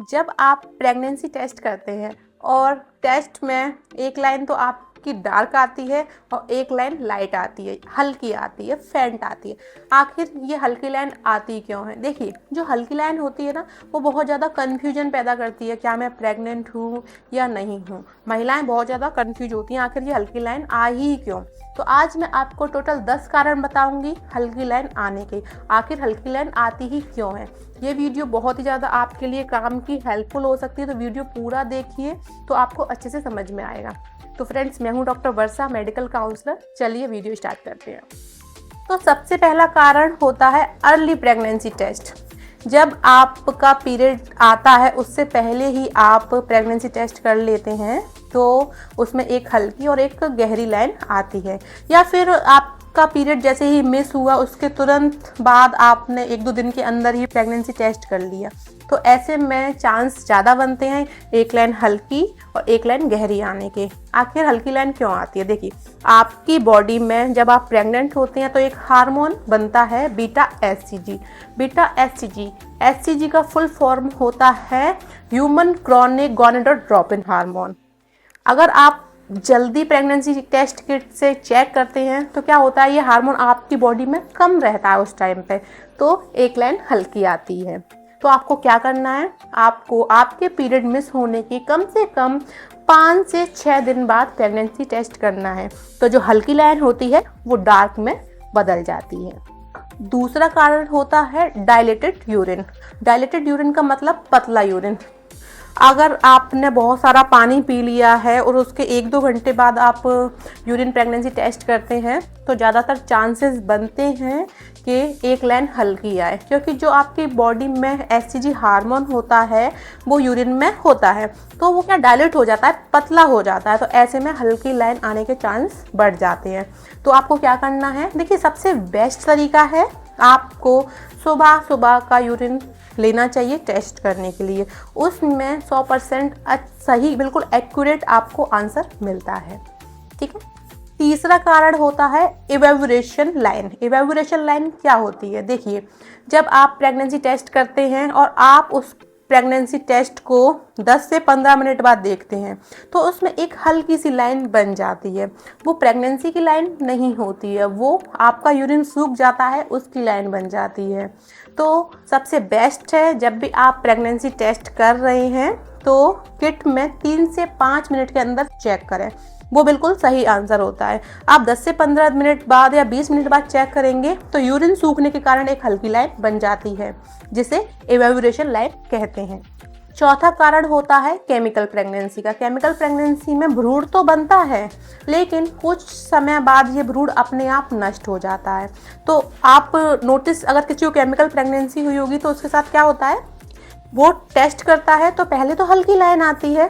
जब आप pregnancy test करते हैं और टेस्ट में एक लाइन तो आपकी डार्क आती है और एक लाइन लाइट आती है, हल्की आती है, फेंट आती है। आखिर ये हल्की लाइन आती क्यों है? देखिए, जो हल्की लाइन होती है ना, वो बहुत ज़्यादा कन्फ्यूजन पैदा करती है, क्या मैं प्रेग्नेंट हूँ या नहीं हूँ। महिलाएं बहुत ज़्यादा कन्फ्यूज होती हैं, आखिर ये हल्की लाइन आई ही क्यों। तो आज मैं आपको टोटल 10 कारण बताऊंगी हल्की लाइन आने के, आखिर हल्की लाइन आती ही क्यों है। ये वीडियो बहुत ही ज़्यादा आपके लिए काम की हेल्पफुल हो सकती है, तो वीडियो पूरा देखिए तो आपको अच्छे से समझ में आएगा। तो फ्रेंड्स, मैं हूँ डॉक्टर वर्षा, मेडिकल काउंसलर। चलिए वीडियो स्टार्ट करते हैं। तो सबसे पहला कारण होता है अर्ली प्रेगनेंसी टेस्ट। जब आपका पीरियड आता है उससे पहले ही आप प्रेगनेंसी टेस्ट कर लेते हैं तो उसमें एक हल्की और एक गहरी लाइन आती है, या फिर आपका पीरियड जैसे ही मिस हुआ उसके तुरंत बाद आपने 1-2 दिन के अंदर ही प्रेगनेंसी टेस्ट कर लिया, तो ऐसे में चांस ज़्यादा बनते हैं एक लाइन हल्की और एक लाइन गहरी आने के। आखिर हल्की लाइन क्यों आती है? देखिए, आपकी बॉडी में जब आप प्रेग्नेंट होते हैं तो एक हार्मोन बनता है बीटा एचसीजी। बीटा एचसीजी का फुल फॉर्म होता है ह्यूमन क्रोनिक गोनेडोट्रोपिन हार्मोन। अगर आप जल्दी प्रेगनेंसी टेस्ट किट से चेक करते हैं तो क्या होता है, ये हार्मोन आपकी बॉडी में कम रहता है उस टाइम पे, तो एक लाइन हल्की आती है। तो आपको क्या करना है, आपको आपके पीरियड मिस होने की कम से कम 5 से 6 दिन बाद प्रेगनेंसी टेस्ट करना है, तो जो हल्की लाइन होती है वो डार्क में बदल जाती है। दूसरा कारण होता है डायलेटेड यूरिन। डायलेटेड यूरिन का मतलब पतला यूरिन। अगर आपने बहुत सारा पानी पी लिया है और उसके 1-2 घंटे बाद आप यूरिन प्रेगनेंसी टेस्ट करते हैं तो ज़्यादातर चांसेस बनते हैं कि एक लाइन हल्की आए, क्योंकि जो आपकी बॉडी में एचसीजी हार्मोन होता है वो यूरिन में होता है, तो वो क्या डायलेट हो जाता है, पतला हो जाता है, तो ऐसे में हल्की लाइन आने के चांस बढ़ जाते हैं। तो आपको क्या करना है, देखिए, सबसे बेस्ट तरीका है आपको सुबह सुबह का यूरिन लेना चाहिए टेस्ट करने के लिए। उसमें 100% सही, बिल्कुल एक्यूरेट आपको आंसर मिलता है। ठीक है। तीसरा कारण होता है इवेल्युएशन लाइन। इवेल्युएशन लाइन क्या होती है? देखिए, जब आप प्रेगनेंसी टेस्ट करते हैं और आप उस प्रेगनेंसी टेस्ट को 10 से 15 मिनट बाद देखते हैं तो उसमें एक हल्की सी लाइन बन जाती है। वो प्रेगनेंसी की लाइन नहीं होती है, वो आपका यूरिन सूख जाता है उसकी लाइन बन जाती है। तो सबसे बेस्ट है, जब भी आप प्रेगनेंसी टेस्ट कर रहे हैं तो किट में 3 से 5 मिनट के अंदर चेक करें, वो बिल्कुल सही आंसर होता है। आप 10 से 15 मिनट बाद या 20 मिनट बाद चेक करेंगे तो यूरिन सूखने के कारण एक हल्की लाइन बन जाती है, जिसे इवेल्युएशन लाइन कहते हैं। चौथा कारण होता है केमिकल प्रेगनेंसी का। केमिकल प्रेगनेंसी में भ्रूण तो बनता है लेकिन कुछ समय बाद ये भ्रूण अपने आप नष्ट हो जाता है। तो आप नोटिस, अगर किसी को केमिकल प्रेगनेंसी हुई होगी तो उसके साथ क्या होता है, वो टेस्ट करता है तो पहले तो हल्की लाइन आती है,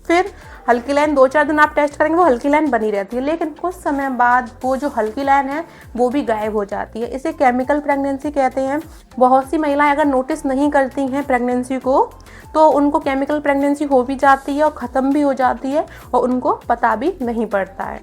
फिर हल्की लाइन 2-4 दिन आप टेस्ट करेंगे वो हल्की लाइन बनी रहती है, लेकिन कुछ समय बाद वो जो हल्की लाइन है वो भी गायब हो जाती है। इसे केमिकल प्रेगनेंसी कहते हैं। बहुत सी महिलाएं अगर नोटिस नहीं करती हैं प्रेगनेंसी को तो उनको केमिकल प्रेगनेंसी हो भी जाती है और ख़त्म भी हो जाती है और उनको पता भी नहीं पड़ता है।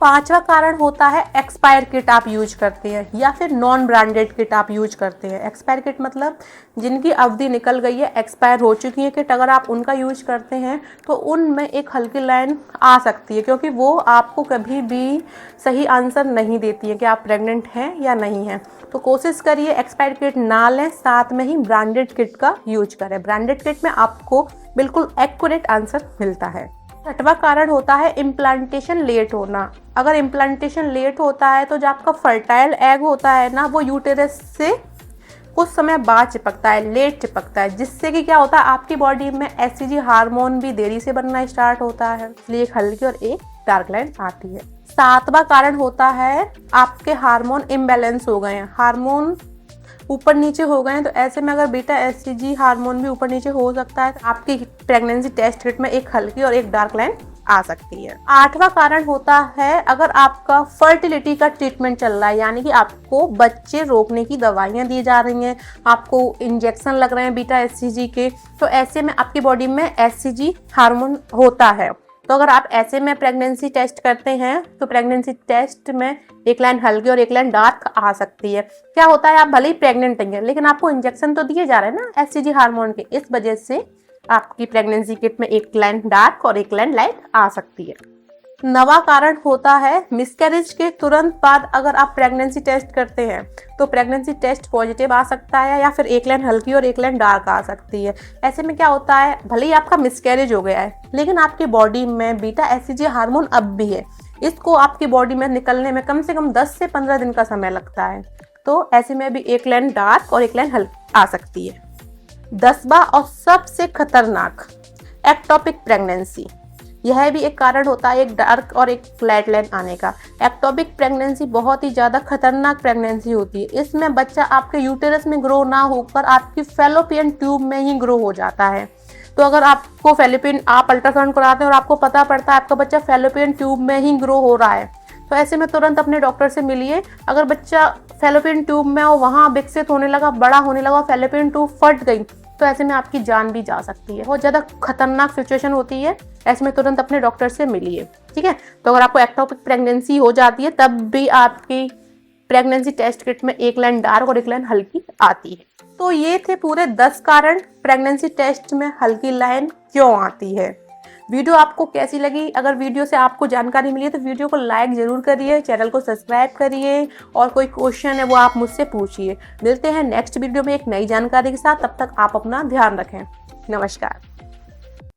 पांचवा कारण होता है एक्सपायर किट आप यूज करते हैं या फिर नॉन ब्रांडेड किट आप यूज करते हैं। एक्सपायर किट मतलब जिनकी अवधि निकल गई है, एक्सपायर हो चुकी है किट, अगर आप उनका यूज करते हैं तो उनमें एक हल्की लाइन आ सकती है, क्योंकि वो आपको कभी भी सही आंसर नहीं देती है कि आप प्रेग्नेंट हैं या नहीं हैं। तो कोशिश करिए एक्सपायर किट ना लें, साथ में ही ब्रांडेड किट का यूज करें। ब्रांडेड किट में आपको बिल्कुल एक्यूरेट आंसर मिलता है। छठवां कारण होता है इम्प्लांटेशन लेट होना। अगर इम्प्लांटेशन लेट होता है तो जो आपका फर्टाइल एग होता है ना, वो यूटेरस से कुछ समय बाद चिपकता है, लेट चिपकता है, जिससे कि क्या होता है, आपकी बॉडी में एचसीजी हार्मोन भी देरी से बनना स्टार्ट होता है, इसलिए एक हल्की और एक डार्क लाइन आती है। सातवां कारण होता है आपके हार्मोन इम्बैलेंस हो गए हैं, हार्मोन ऊपर नीचे हो गए हैं, तो ऐसे में अगर बीटा एचसीजी हार्मोन भी ऊपर नीचे हो सकता है तो आपकी प्रेगनेंसी टेस्ट किट में एक हल्की और एक डार्क लाइन आ सकती है। आठवां कारण होता है अगर आपका फर्टिलिटी का ट्रीटमेंट चल रहा है, यानी कि आपको बच्चे रोकने की दवाइयां दी जा रही हैं, आपको इंजेक्शन लग रहे हैं बीटा एचसीजी के, तो ऐसे में आपकी बॉडी में एचसीजी हार्मोन होता है तो अगर आप ऐसे में प्रेगनेंसी टेस्ट करते हैं तो प्रेगनेंसी टेस्ट में एक लाइन हल्की और एक लाइन डार्क आ सकती है। क्या होता है, आप भले ही प्रेग्नेंट हैं लेकिन आपको इंजेक्शन तो दिए जा रहे हैं ना एचसीजी हार्मोन के, इस वजह से आपकी प्रेगनेंसी किट में एक लाइन डार्क और एक लाइन लाइट आ सकती है। नवा कारण होता है मिसकैरेज के तुरंत बाद अगर आप प्रेगनेंसी टेस्ट करते हैं तो प्रेगनेंसी टेस्ट पॉजिटिव आ सकता है या फिर एक लाइन हल्की और एक लाइन डार्क आ सकती है। ऐसे में क्या होता है, भले ही आपका मिसकैरेज हो गया है लेकिन आपकी बॉडी में बीटा एचसीजी हार्मोन अब भी है, इसको आपकी बॉडी में निकलने में कम से कम 10 से 15 दिन का समय लगता है। तो ऐसे में भी एक लाइन डार्क और एक लाइन हल्की आ सकती है। 10वां और सबसे खतरनाक, एक्टोपिक प्रेगनेंसी। यह भी एक कारण होता है एक डार्क और एक लाइट लाइन आने का। एक्टोपिक प्रेगनेंसी बहुत ही ज़्यादा खतरनाक प्रेगनेंसी होती है। इसमें बच्चा आपके यूटेरस में ग्रो ना होकर आपकी फैलोपियन ट्यूब में ही ग्रो हो जाता है। तो अगर आपको आप अल्ट्रासाउंड कराते हैं और आपको पता पड़ता है आपका बच्चा फैलोपियन ट्यूब में ही ग्रो हो रहा है, तो ऐसे में तुरंत अपने डॉक्टर से मिलिए। अगर बच्चा फैलोपियन ट्यूब में और वहाँ विकसित होने लगा, बड़ा होने लगा, फैलोपियन ट्यूब फट गई, तो ऐसे में आपकी जान भी जा सकती है। बहुत ज़्यादा खतरनाक सिचुएशन होती है, ऐसे में तुरंत अपने डॉक्टर से मिलिए, ठीक है। तो अगर आपको एक्टोपिक प्रेगनेंसी हो जाती है तब भी आपकी प्रेगनेंसी टेस्ट किट में एक लाइन डार्क और एक लाइन हल्की आती है। तो ये थे पूरे 10 कारण प्रेगनेंसी टेस्ट में हल्की लाइन क्यों आती है। वीडियो आपको कैसी लगी? अगर वीडियो से आपको जानकारी मिली है तो वीडियो को लाइक जरूर करिए, चैनल को सब्सक्राइब करिए और कोई क्वेश्चन है वो आप मुझसे पूछिए। मिलते हैं नेक्स्ट वीडियो में एक नई जानकारी के साथ, तब तक आप अपना ध्यान रखें। नमस्कार।